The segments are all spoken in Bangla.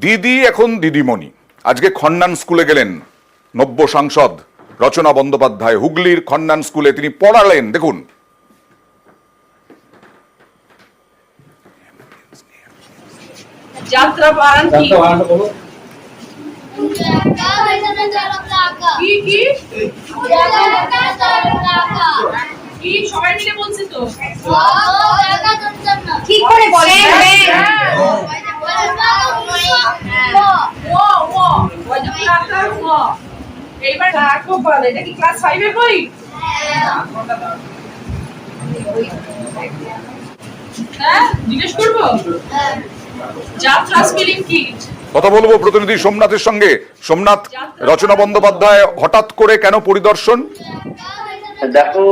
দিদি এখন দিদিমণি। আজকে খন্নান স্কুলে গেলেন নব্য সাংসদ রচনা বন্দ্যোপাধ্যায়। হুগলির খন্নান স্কুলে তিনি পড়ালেন। দেখুন। যাত্রা বারান কি কি কি সবাই মিলে বলছে তো ঠিক করে বলেন। এইবার খুব ভালো। এটা কি ক্লাস 5 এর বই? হ্যাঁ, জিজ্ঞেস করবো। যাত্রা স্পেলিং কি? কথা বলবো প্রতিনিধি সোমনাথের সঙ্গে। সোমনাথ, রচনা বন্দ্যোপাধ্যায় হঠাৎ করে কেন পরিদর্শন? দেখো,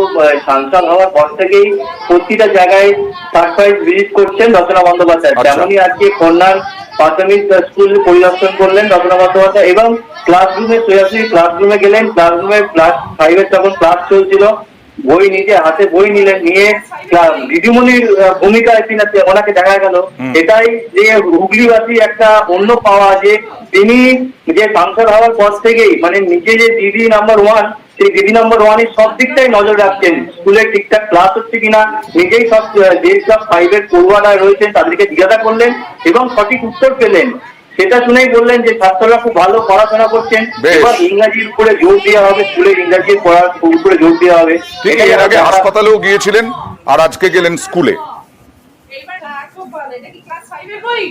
সাংসদ হওয়ার পর থেকেই প্রতিটা জায়গায় সারপ্রাইজ ভিজিট করছেন রচনা বন্দ্যোপাধ্যায়। তেমনই আজকে কন্যার প্রাথমিক স্কুল পরিদর্শন করলেন রচনা বন্দ্যোপাধ্যায় এবং ক্লাসরুমে সরাসরি ক্লাসরুমে গেলেন। ক্লাসরুমে ক্লাস 5 এর তখন ক্লাস চলছিল। বই নিজে হাতে বই নিলেন, নিয়ে দিদিমণির ভূমিকায় ওনাকে দেখা গেল। এটাই যে হুগলিবাসী একটা অন্য পাওয়া, যে তিনি যে সাংসদ হওয়ার পর থেকেই মানে নিজে যে দিদি নাম্বার 1, সেই দিদি নাম্বার 1 সব দিকটাই নজর রাখছেন। স্কুলে ঠিকঠাক ক্লাস হচ্ছে কিনা নিজেই সব যে ক্লাস 5 এর পড়ুয়ারা রয়েছেন তাদেরকে জিজ্ঞাসা করলেন এবং সঠিক উত্তর পেলেন। সেটা শুনেই বললেন যে ছাত্ররা খুব ভালো পড়াশোনা করছেন, এবার ইংরাজির উপরে জোর দেওয়া হবে, স্কুলে ইংরাজির পড়ার উপরে জোর দেওয়া হবে। ঠিক, এর আগে হাসপাতালেও গিয়েছিলেন আর আজকে গেলেন স্কুলে। এইবার খুব ভালো। এটা কি ক্লাস 5 এর বই?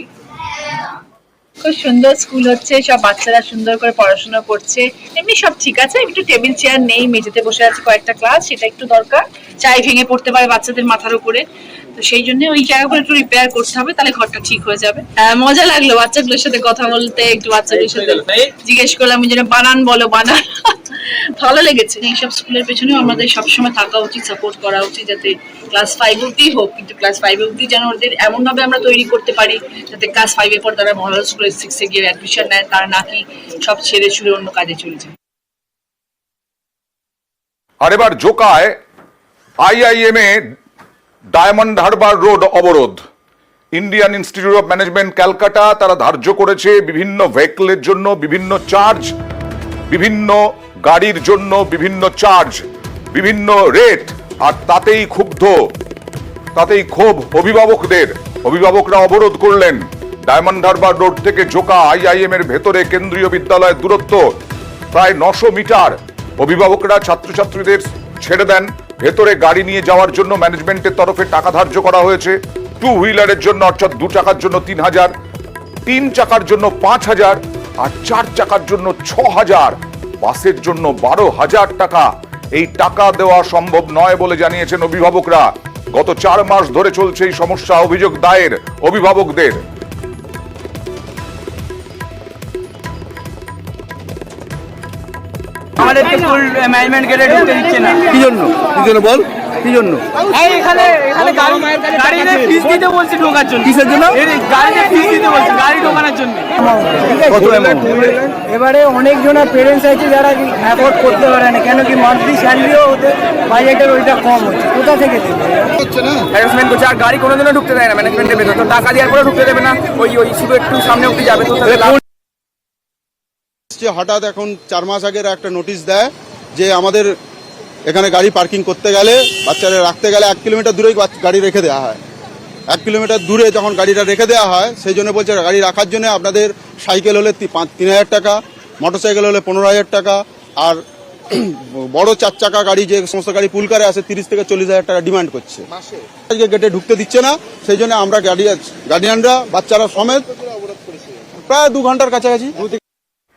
খুব সুন্দর স্কুল হচ্ছে, সব বাচ্চারা সুন্দর করে পড়াশোনা করছে, এমনি সব ঠিক আছে। একটু টেবিল চেয়ার নেই, মেঝেতে বসে আছে কয়েকটা ক্লাস, সেটা একটু দরকার। চাই ভেঙে পড়তে পারে বাচ্চাদের মাথার উপরে, তো সেই জন্য ওই জায়গাগুলো একটু রিপেয়ার করতে হবে, তাহলে ঘরটা ঠিক হয়ে যাবে। মজা লাগলো বাচ্চাগুলোর সাথে কথা বলতে, একটু বাচ্চাগুলোর সাথে জিজ্ঞেস করলাম যেন বানান বলো, বানান ভালো লেগেছে। এইসব স্কুলের পেছনেও আমাদের সবসময় থাকা উচিত, সাপোর্ট করা উচিত, যাতে ক্লাস 5 অব্দি হোক, কিন্তু ক্লাস 5 অব্দি যেন ওদের এমন ভাবে আমরা তৈরি করতে পারি যাতে ক্লাস 5 এর পর তারা মডেল স্কুলে 6 এ গিয়ে অ্যাডমিশন নেয়, তারা নাকি সব ছেড়ে ছুড়ে অন্য কাজে চলে যায়। আর এবার জোকায় IIM এ ডায়মন্ড হারবার রোড অবরোধ। Indian Institute of Management Calcutta তারা ধার্য করেছে বিভিন্ন ভেহিকলের জন্য বিভিন্ন চার্জ, বিভিন্ন গাড়ির জন্য বিভিন্ন চার্জ, বিভিন্ন রেট। আর তাতেই ক্ষোভ অভিভাবকদের। অভিভাবকরা অবরোধ করলেন। ডায়মন্ড হারবার রোড থেকে জোকা IIM এর ভেতরে কেন্দ্রীয় বিদ্যালয়ের দূরত্ব প্রায় 900 মিটার। অভিভাবকরা ছাত্রছাত্রীদের ছেড়ে দেন। ভেতরে গাড়ি নিয়ে যাওয়ার জন্য ম্যানেজমেন্টের তরফে টাকা ধার্য করা হয়েছে। 2 হুইলারের জন্য অর্থাৎ 2 চাকার জন্য 3000, 3 চাকার জন্য 5000 আর 4 চাকার জন্য 6000, বাসের জন্য 12,000 টাকা। এই টাকা দেওয়া সম্ভব নয় বলে জানিয়েছেন অভিভাবকরা। গত 4 মাস ধরে চলছে এই সমস্যা। অভিযোগ দায়ের অভিভাবকদের। আমাদের স্কুল ম্যানেজমেন্ট গেটে ঢুকতে দিচ্ছে না। কি জন্য বল, কি জন্য? এখানে গাড়িতে ফিস দিতে বলছে ঢোকার জন্য। কিসের জন্য? গাড়িতে ফিস দিতে বলছে, গাড়ি ঢোকানোর জন্য। কত অ্যামাউন্ট? এবারে অনেক জনের পেরেন্টস আছে যারা অ্যাফোর্ড করতে পারে না, কেন কি মান্থলি স্যালারিও ওদের বাজেটের ওইটা কম হচ্ছে, কোথা থেকে দেবে? হ্যারাসমেন্ট করছে, আর গাড়ি কোনোদিনও ঢুকতে দেয় না ম্যানেজমেন্টের ভেতর। তো টাকা দেওয়ার পরে ঢুকতে দেবে না, ওই শুধু একটু সামনে অব্দি যাবে। তো হঠাৎ এখন 4 মাস আগের একটা নোটিশ দেয় যে আমাদের এখানে গাড়ি পার্কিং করতে গেলে, বাচ্চারা রাখতে গেলে 1 কিলোমিটার দূরেই গাড়ি রেখে দেওয়া হয়। 1 কিলোমিটার দূরে যখন গাড়িটা রেখে দেওয়া হয়, সেই জন্য বলছে গাড়ি রাখার জন্য আপনাদের সাইকেল হলে 3,000 টাকা, মোটরসাইকেল হলে 15,000 টাকা, আর বড় 4 চাকা গাড়ি যে সমস্ত গাড়ি পুলকারে আসে 30 থেকে 40,000 টাকা ডিমান্ড করছে। আজকে গেটে ঢুকতে দিচ্ছে না, সেই জন্য আমরা গার্ডিয়ানরা বাচ্চারা সমেত প্রায় 2 ঘন্টার কাছাকাছি।